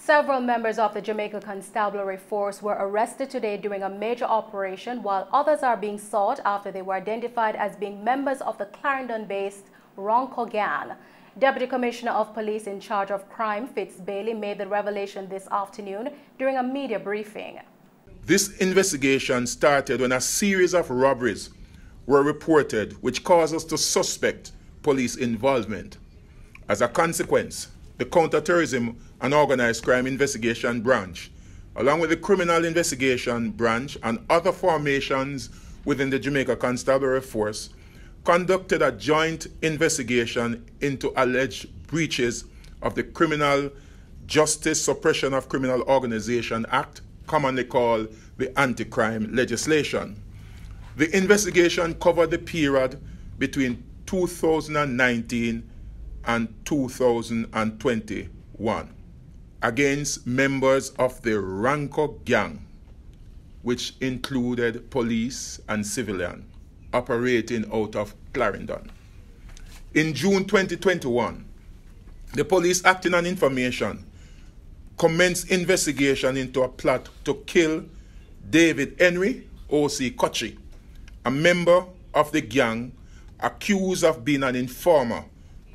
Several members of the Jamaica Constabulary Force were arrested today during a major operation, while others are being sought after they were identified as being members of the Clarendon-based Ronco gang. Deputy Commissioner of Police in charge of crime, Fitz Bailey, made the revelation this afternoon during a media briefing. This investigation started when a series of robberies were reported, which caused us to suspect police involvement. As a consequence, the Counterterrorism and Organized Crime Investigation Branch, along with the Criminal Investigation Branch and other formations within the Jamaica Constabulary Force, conducted a joint investigation into alleged breaches of the Criminal Justice Suppression of Criminal Organization Act, commonly called the anti-crime legislation. The investigation covered the period between 2019 and 2021 against members of the Ronco gang, which included police and civilian operating out of Clarendon. In June 2021, the police, acting on information, commenced investigation into a plot to kill David Henry, O.C. Kochi, a member of the gang accused of being an informer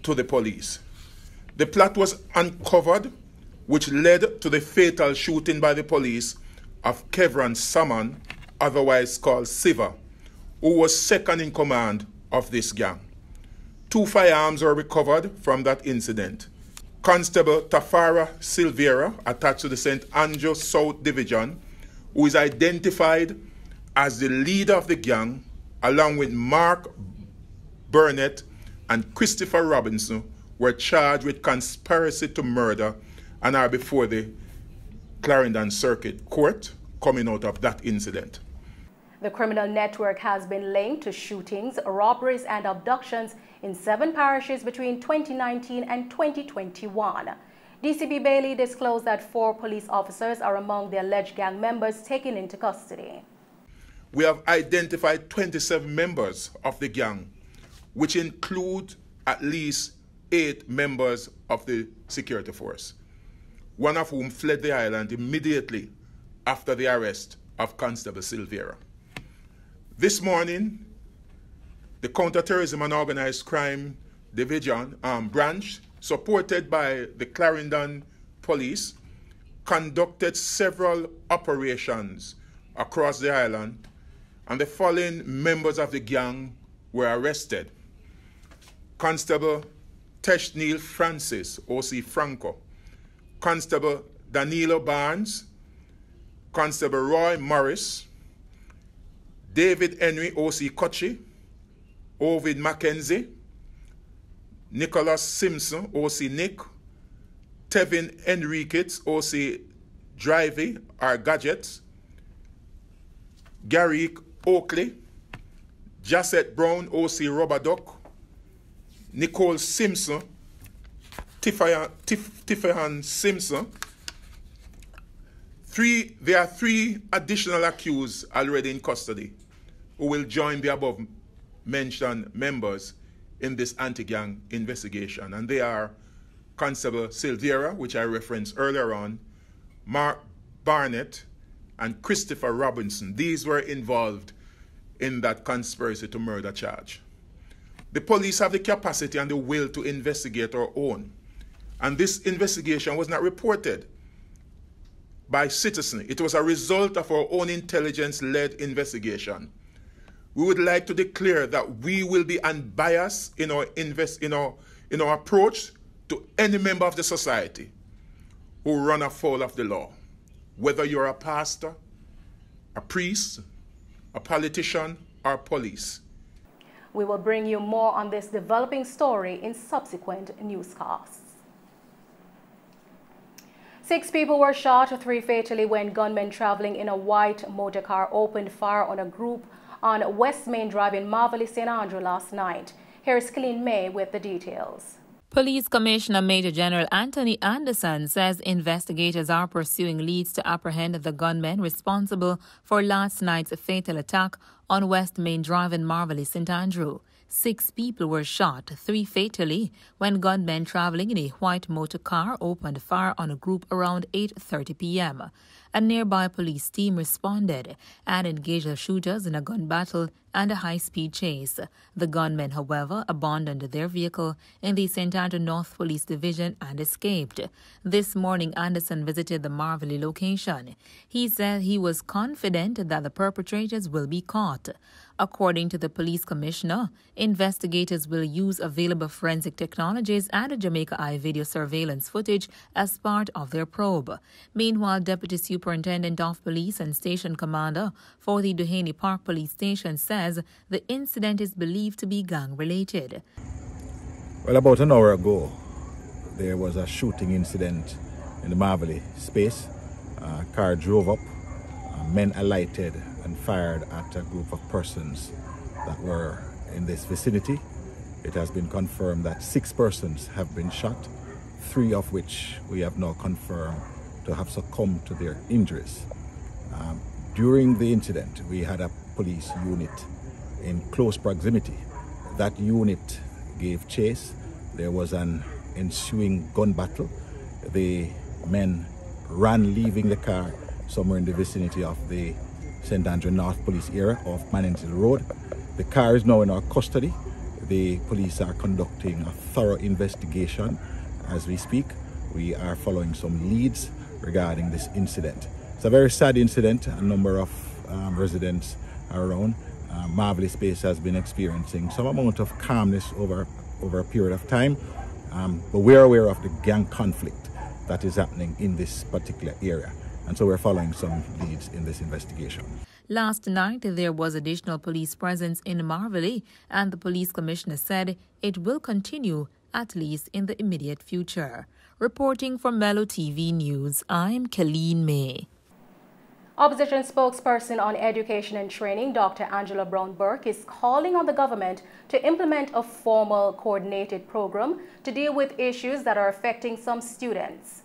to the police. The plot was uncovered, which led to the fatal shooting by the police of Kevron Salmon, otherwise called Siva, who was second in command of this gang. 2 firearms were recovered from that incident. Constable Tafara Silveira, attached to the St. Andrew South Division, who is identified as the leader of the gang, along with Mark Burnett and Christopher Robinson, were charged with conspiracy to murder and are before the Clarendon Circuit Court coming out of that incident. The criminal network has been linked to shootings, robberies and abductions in 7 parishes between 2019 and 2021. DCP Bailey disclosed that 4 police officers are among the alleged gang members taken into custody. We have identified 27 members of the gang, which include at least 8 members of the security force, one of whom fled the island immediately after the arrest of Constable Silveira. This morning, the Counterterrorism and Organized Crime Division branch, supported by the Clarendon Police, conducted several operations across the island, and the following members of the gang were arrested: Constable Tesh Neil Francis, O.C. Franco, Constable Danilo Barnes, Constable Roy Morris, David Henry, O.C. Kochi, Ovid Mackenzie, Nicholas Simpson, O.C. Nick, Tevin Enriquez, O.C. Drivey, or Gadgets, Gary Oakley, Jacette Brown, O.C. Robaduck, Nicole Simpson, Tiffany Simpson. There are 3 additional accused already in custody who will join the above mentioned members in this anti-gang investigation. And they are Constable Silveira, which I referenced earlier on, Mark Barnett, and Christopher Robinson. These were involved in that conspiracy to murder charge. The police have the capacity and the will to investigate our own. And this investigation was not reported by citizens. It was a result of our own intelligence-led investigation. We would like to declare that we will be unbiased in our approach to any member of the society who run afoul of the law, whether you're a pastor, a priest, a politician, or police. We will bring you more on this developing story in subsequent newscasts. 6 people were shot, 3 fatally, when gunmen traveling in a white motorcar opened fire on a group on West Main Drive in MAVERLEY, St. Andrew last night. Here's Colleen May with the details. Police Commissioner Major General Anthony Anderson says investigators are pursuing leads to apprehend the gunmen responsible for last night's fatal attack on West Main Drive in MAVERLEY, St. Andrew. 6 people were shot, 3 fatally, when gunmen traveling in a white motor car opened fire on a group around 8:30 p.m. A nearby police team responded and engaged the shooters in a gun battle and a high-speed chase. The gunmen, however, abandoned their vehicle in the St. Andrew North Police Division and escaped. This morning, Anderson visited the MAVERLEY location. He said he was confident that the perpetrators will be caught. According to the police commissioner, investigators will use available forensic technologies and Jamaica Eye video surveillance footage as part of their probe. Meanwhile, Deputy Superintendent of Police and Station Commander for the Duhaney Park Police Station says the incident is believed to be gang-related. Well, about an hour ago, there was a shooting incident in the MAVERLEY space. A car drove up, men alighted and fired at a group of persons that were in this vicinity. It has been confirmed that 6 persons have been shot, 3 of which we have now confirmed to have succumbed to their injuries. During the incident, we had a police unit in close proximity. That unit gave chase. There was an ensuing gun battle. The men ran, leaving the car somewhere in the vicinity of the St. Andrew North Police area of Manentil Road. The car is now in our custody. The police are conducting a thorough investigation as we speak. We are following some leads regarding this incident. It's a very sad incident. A number of residents are around. MAVERLEY space has been experiencing some amount of calmness over a period of time, but we're aware of the gang conflict that is happening in this particular area. And so we're following some leads in this investigation. Last night, there was additional police presence in MAVERLEY, and the police commissioner said it will continue at least in the immediate future. Reporting for Mello TV News, I'm Colleen May. Opposition spokesperson on education and training, Dr. Angela Brown-Burke, is calling on the government to implement a formal coordinated program to deal with issues that are affecting some students.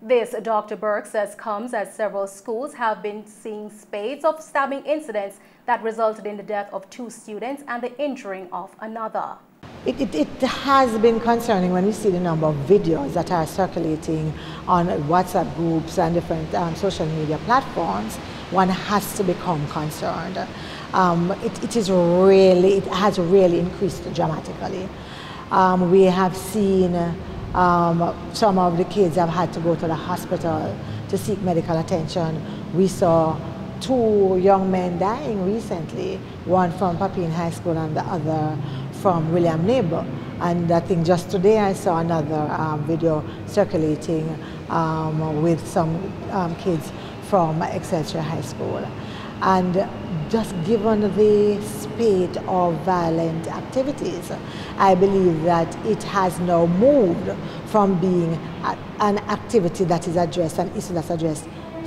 This, Dr. Burke says, comes as several schools have been seeing spades of stabbing incidents that resulted in the death of 2 students and the injuring of another. It has been concerning when we see the number of videos that are circulating on WhatsApp groups and different social media platforms. One has to become concerned. It has really increased dramatically. We have seen some of the kids have had to go to the hospital to seek medical attention. We saw 2 young men dying recently, one from Papine High School and the other from William Neighbor. And I think just today I saw another video circulating with some kids from Excelsior High School. And just given the spate of violent activities, I believe that it has now moved from being an activity that is addressed, an issue that's addressed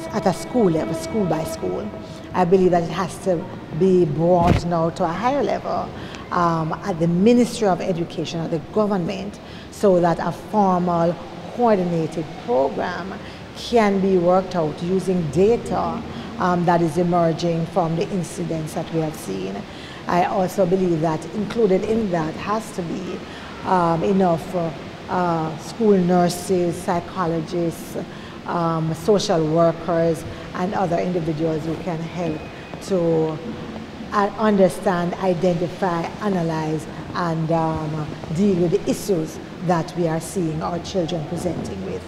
at a school level, school by school. I believe that it has to be brought now to a higher level at the Ministry of Education, at the government, so that a formal, coordinated program can be worked out using data that is emerging from the incidents that we have seen. I also believe that included in that has to be enough school nurses, psychologists, social workers, and other individuals who can help to understand, identify, analyze, and deal with the issues that we are seeing our children presenting with.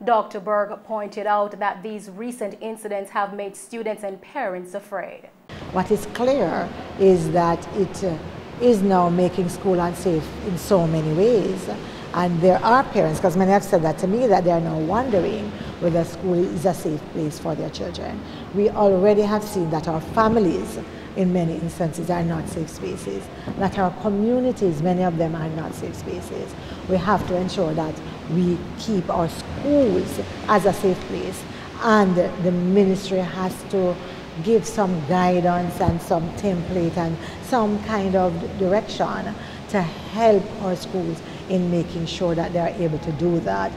Dr. Berg pointed out that these recent incidents have made students and parents afraid. What is clear is that it is now making school unsafe in so many ways. And there are parents, because many have said that to me, that they are now wondering whether school is a safe place for their children. We already have seen that our families, in many instances, are not safe spaces, that our communities, many of them are not safe spaces. We have to ensure that we keep our schools as a safe place, and the ministry has to give some guidance and some template and some kind of direction to help our schools in making sure that they are able to do that.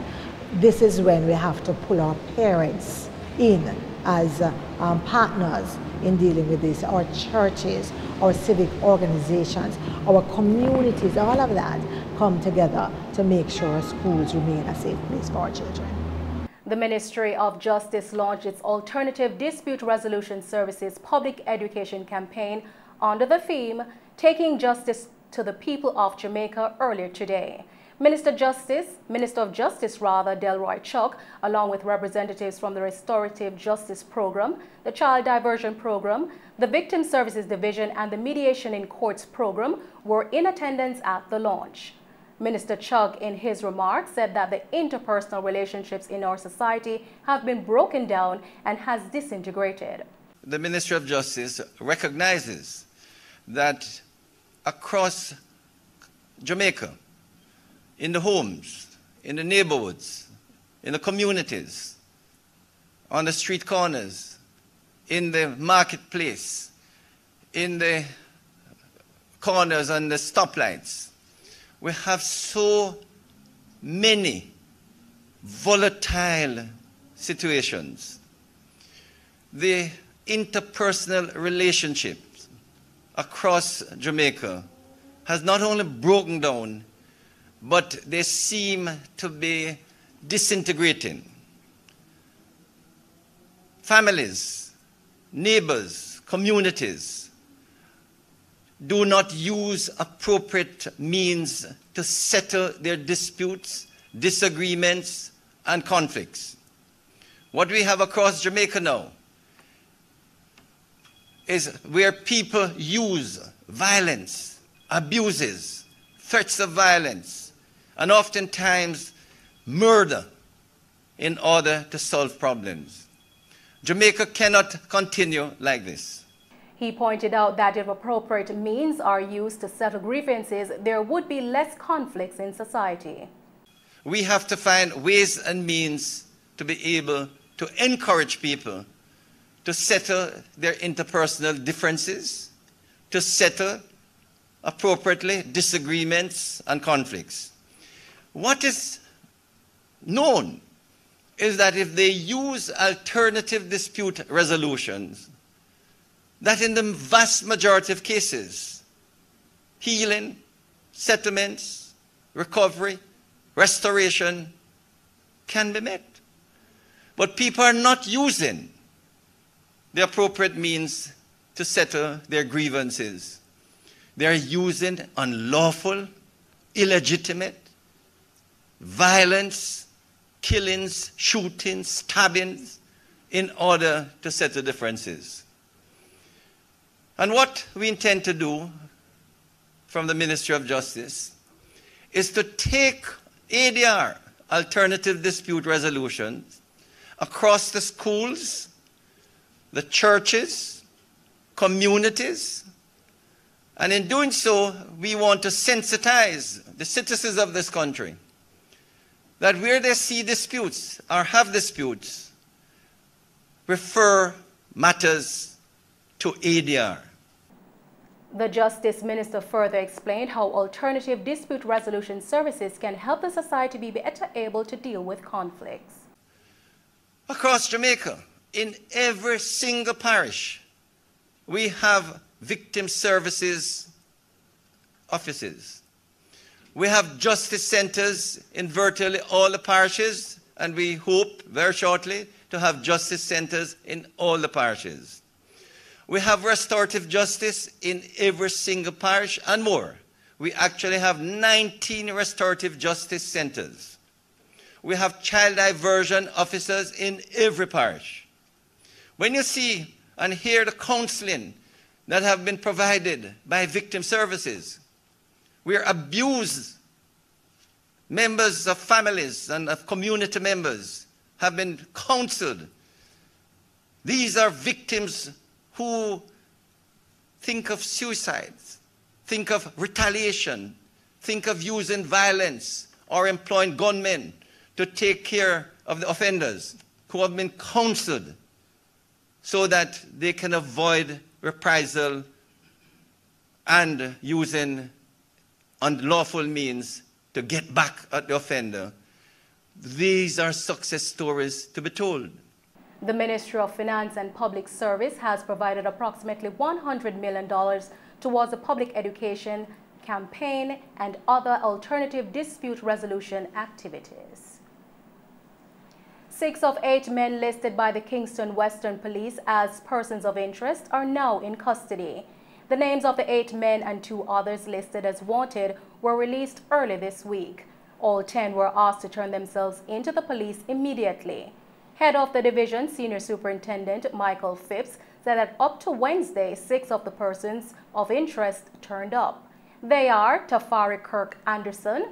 This is when we have to pull our parents in as partners in dealing with this, our churches, our civic organizations, our communities, all of that come together to make sure schools remain a safe place for our children. The Ministry of Justice launched its Alternative Dispute Resolution Services public education campaign under the theme, Taking Justice to the People of Jamaica earlier today. Minister of Justice, Delroy Chuck, along with representatives from the Restorative Justice Program, the Child Diversion Program, the Victim Services Division, and the Mediation in Courts Program were in attendance at the launch. Minister Chuck, in his remarks, said that the interpersonal relationships in our society have been broken down and has disintegrated. The Ministry of Justice recognizes that across Jamaica, in the homes, in the neighborhoods, in the communities, on the street corners, in the marketplace, in the corners and the stoplights, we have so many volatile situations. The interpersonal relationships across Jamaica has not only broken down, but they seem to be disintegrating. Families, neighbors, communities do not use appropriate means to settle their disputes, disagreements, and conflicts. What we have across Jamaica now is where people use violence, abuses, threats of violence, and oftentimes murder in order to solve problems. Jamaica cannot continue like this. He pointed out that if appropriate means are used to settle grievances, there would be less conflicts in society. We have to find ways and means to be able to encourage people to settle their interpersonal differences, to settle appropriately disagreements and conflicts. What is known is that if they use alternative dispute resolutions, that in the vast majority of cases, healing, settlements, recovery, restoration can be met. But people are not using the appropriate means to settle their grievances. They are using unlawful, illegitimate, violence, killings, shootings, stabbings in order to settle differences. And what we intend to do from the Ministry of Justice is to take ADR, alternative dispute resolutions, across the schools, the churches, communities, and in doing so, we want to sensitize the citizens of this country that where they see disputes or have disputes, refer matters to ADR. The Justice Minister further explained how alternative dispute resolution services can help the society be better able to deal with conflicts. Across Jamaica, in every single parish, we have victim services offices. We have justice centers in virtually all the parishes, and we hope very shortly to have justice centers in all the parishes. We have restorative justice in every single parish and more. We actually have 19 restorative justice centers. We have child diversion officers in every parish. When you see and hear the counseling that have been provided by victim services, where abused members of families and of community members have been counseled, these are victims who think of suicides, think of retaliation, think of using violence or employing gunmen to take care of the offenders, who have been counseled so that they can avoid reprisal and using unlawful means to get back at the offender. These are success stories to be told. The Ministry of Finance and Public Service has provided approximately $100 million towards a public education campaign and other alternative dispute resolution activities. 6 of 8 men listed by the Kingston Western Police as persons of interest are now in custody. The names of the 8 men and 2 others listed as wanted were released early this week. All 10 were asked to turn themselves into the police immediately. Head of the division, Senior Superintendent Michael Phipps, said that up to Wednesday, 6 of the persons of interest turned up. They are Tafari Kirk Anderson,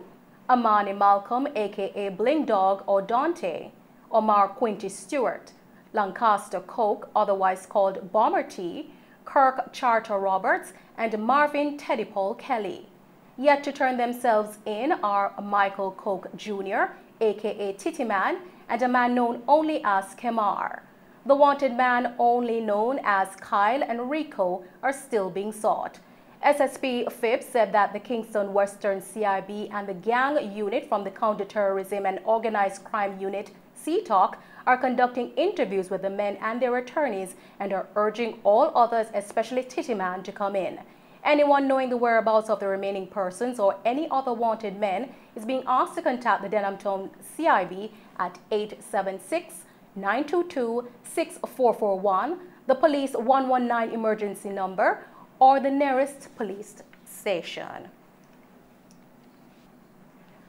Amani Malcolm, aka Bling Dog or Dante, Omar Quinty Stewart, Lancaster Coke, otherwise called Bomber T, Kirk Charter Roberts, and Marvin Teddy Paul Kelly. Yet to turn themselves in are Michael Coke Jr., aka Titty Man, and a man known only as Kemar. The wanted man, only known as Kyle and Rico, are still being sought. SSP Phipps said that the Kingston Western CIB and the gang unit from the Counterterrorism and Organized Crime Unit, CTOC, are conducting interviews with the men and their attorneys and are urging all others, especially Titty Man, to come in. Anyone knowing the whereabouts of the remaining persons or any other wanted men is being asked to contact the Denham Town CIB at 876-922-6441, the police 119 emergency number, or the nearest police station.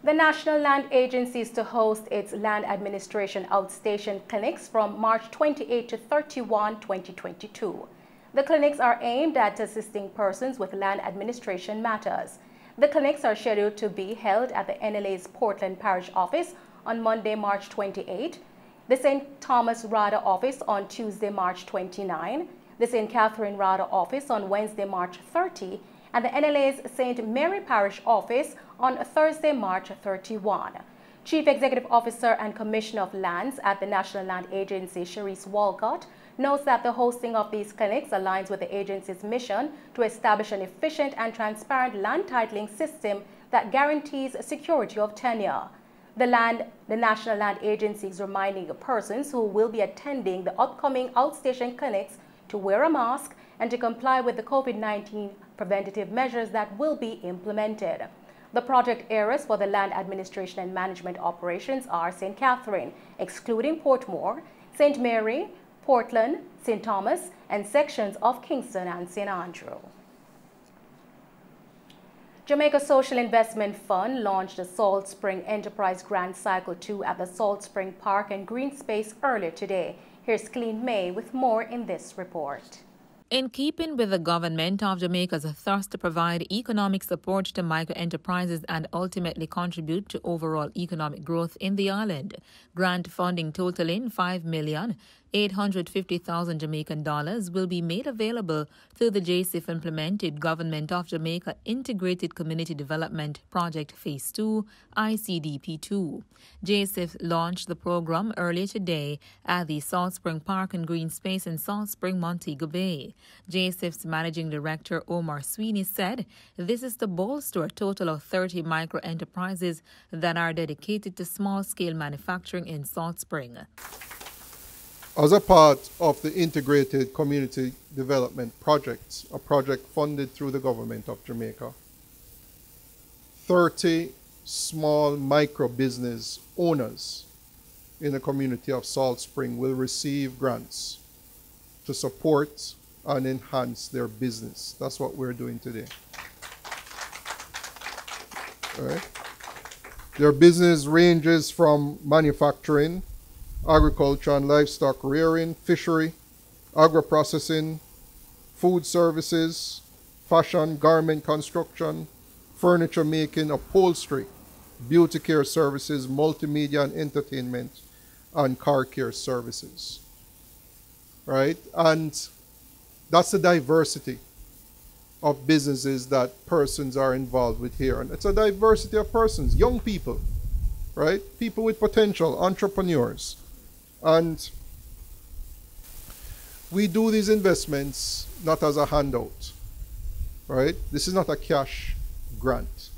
The National Land Agency is to host its Land Administration Outstation Clinics from March 28 to 31, 2022. The clinics are aimed at assisting persons with land administration matters. The clinics are scheduled to be held at the NLA's Portland Parish Office on Monday, March 28, the St. Thomas Rada Office on Tuesday, March 29, the St. Catherine Rada Office on Wednesday, March 30, and the NLA's St. Mary Parish Office on Thursday, March 31. Chief Executive Officer and Commissioner of Lands at the National Land Agency, Cherise Walcott, notes that the hosting of these clinics aligns with the agency's mission to establish an efficient and transparent land titling system that guarantees security of tenure. The National Land Agency is reminding persons who will be attending the upcoming outstation clinics to wear a mask and to comply with the COVID-19 preventative measures that will be implemented. The project areas for the land administration and management operations are St. Catherine, excluding Portmore, St. Mary, Portland, St. Thomas, and sections of Kingston and St. Andrew. Jamaica Social Investment Fund launched the Salt Spring Enterprise Grant Cycle 2 at the Salt Spring Park and Green Space earlier today. Here's Clean May with more in this report. In keeping with the government of Jamaica's thrust to provide economic support to micro-enterprises and ultimately contribute to overall economic growth in the island, grant funding totaling $5,850,000 Jamaican dollars will be made available through the JSIF-implemented Government of Jamaica Integrated Community Development Project Phase 2, ICDP2. JSIF launched the program earlier today at the Salt Spring Park and Green Space in Salt Spring, Montego Bay. JSIF's Managing Director Omar Sweeney said this is to bolster a total of 30 micro-enterprises that are dedicated to small-scale manufacturing in Salt Spring. As a part of the Integrated Community Development Project, a project funded through the government of Jamaica, 30 small micro-business owners in the community of Salt Spring will receive grants to support and enhance their business. That's what we're doing today. All right. Their business ranges from manufacturing, agriculture and livestock rearing, fishery, agro-processing, food services, fashion, garment construction, furniture making, upholstery, beauty care services, multimedia and entertainment, and car care services. Right? And that's the diversity of businesses that persons are involved with here. And it's a diversity of persons, young people, right? People with potential, entrepreneurs. And we do these investments not as a handout, right? This is not a cash grant,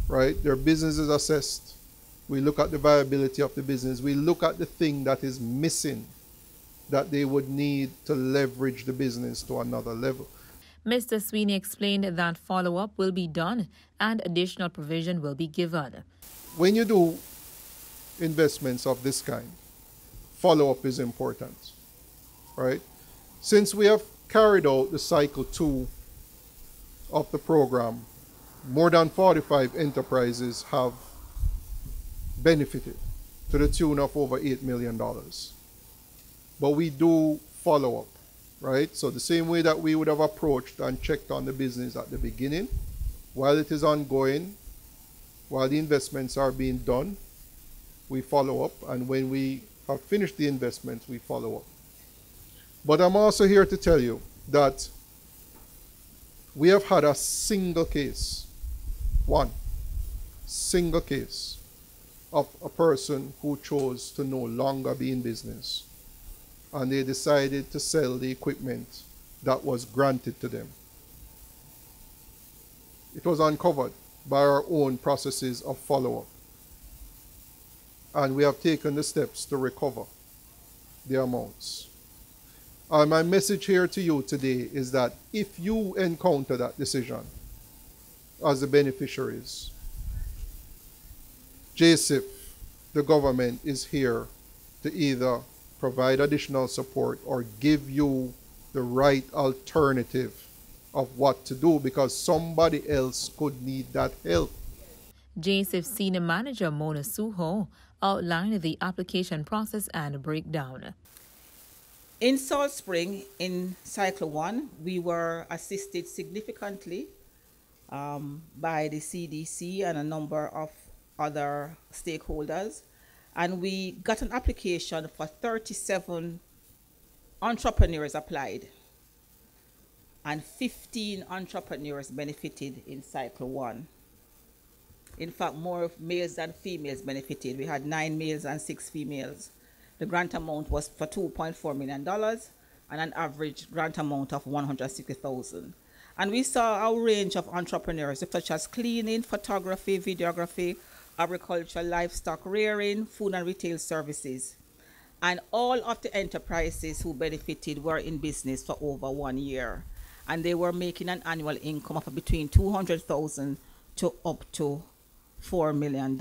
right? Their business is assessed. We look at the viability of the business. We look at the thing that is missing that they would need to leverage the business to another level. Mr. Sweeney explained that follow-up will be done and additional provision will be given. When you do investments of this kind, follow-up is important, right? Since we have carried out the cycle 2 of the program, more than 45 enterprises have benefited to the tune of over $8 million. But we do follow up, right? So the same way that we would have approached and checked on the business at the beginning, while it is ongoing, while the investments are being done, we follow up, and when we have finished the investments, we follow up. But I'm also here to tell you that we have had a single case, one single case of a person who chose to no longer be in business, and they decided to sell the equipment that was granted to them. It was uncovered by our own processes of follow-up, and we have taken the steps to recover the amounts. And my message here to you today is that if you encounter that decision as the beneficiaries, JSIF, the government, is here to either provide additional support or give you the right alternative of what to do, because somebody else could need that help. JSIF Senior Manager Mona Suho outlined the application process and breakdown. In Salt Spring, in Cycle 1, we were assisted significantly by the CDC and a number of other stakeholders, and we got an application for 37 entrepreneurs applied, and 15 entrepreneurs benefited in Cycle 1. In fact, more males than females benefited. We had 9 males and 6 females. The grant amount was for $2.4 million and an average grant amount of $160,000. And we saw a range of entrepreneurs such as cleaning, photography, videography, agriculture, livestock rearing, food and retail services. And all of the enterprises who benefited were in business for over 1 year. And they were making an annual income of between $200,000 to up to $4 million.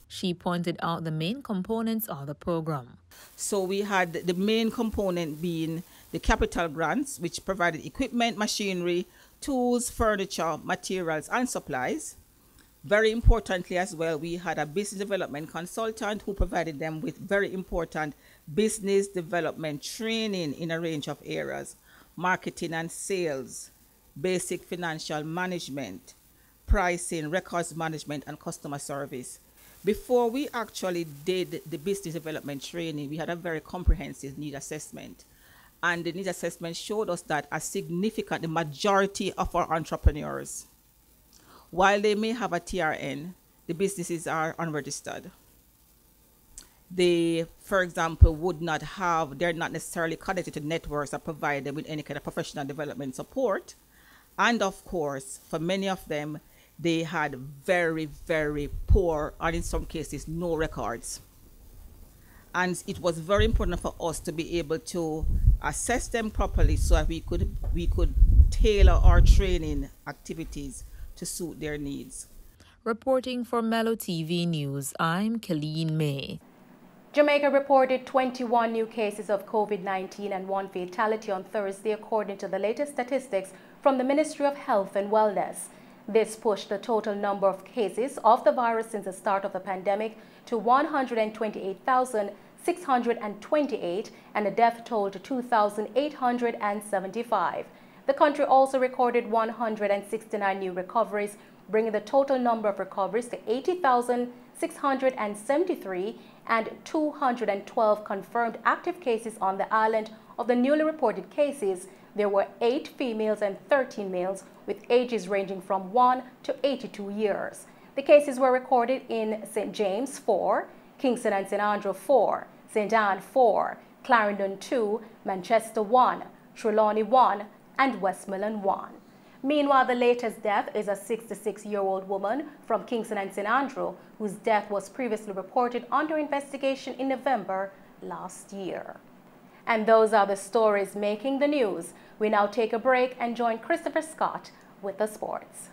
She pointed out the main components of the program. So we had the main component being the capital grants, which provided equipment, machinery, tools, furniture, materials, and supplies. Very importantly as well, we had a business development consultant who provided them with very important business development training in a range of areas: marketing and sales, basic financial management, pricing, records management, and customer service. Before we actually did the business development training, we had a very comprehensive need assessment. And the need assessment showed us that the majority of our entrepreneurs, while they may have a TRN, the businesses are unregistered. They, for example, they're not necessarily connected to networks that provide them with any kind of professional development support. And of course, for many of them, they had very, very poor, and in some cases, no records. And it was very important for us to be able to assess them properly so that we could tailor our training activities to suit their needs. Reporting for Mello TV News, I'm Colleen May. Jamaica reported 21 new cases of COVID-19 and 1 fatality on Thursday, according to the latest statistics from the Ministry of Health and Wellness. This pushed the total number of cases of the virus since the start of the pandemic to 128,628 and the death toll to 2,875. The country also recorded 169 new recoveries, bringing the total number of recoveries to 80,673 and 212 confirmed active cases on the island. Of the newly reported cases, there were 8 females and 13 males with ages ranging from 1 to 82 years. The cases were recorded in St. James 4, Kingston and St. Andrew 4, St. Anne 4, Clarendon 2, Manchester 1, Trelawney 1, and Westmoreland 1. Meanwhile, the latest death is a 66-year-old woman from Kingston and St. Andrew, whose death was previously reported under investigation in November last year. And those are the stories making the news. We now take a break and join Christopher Scott with the sports.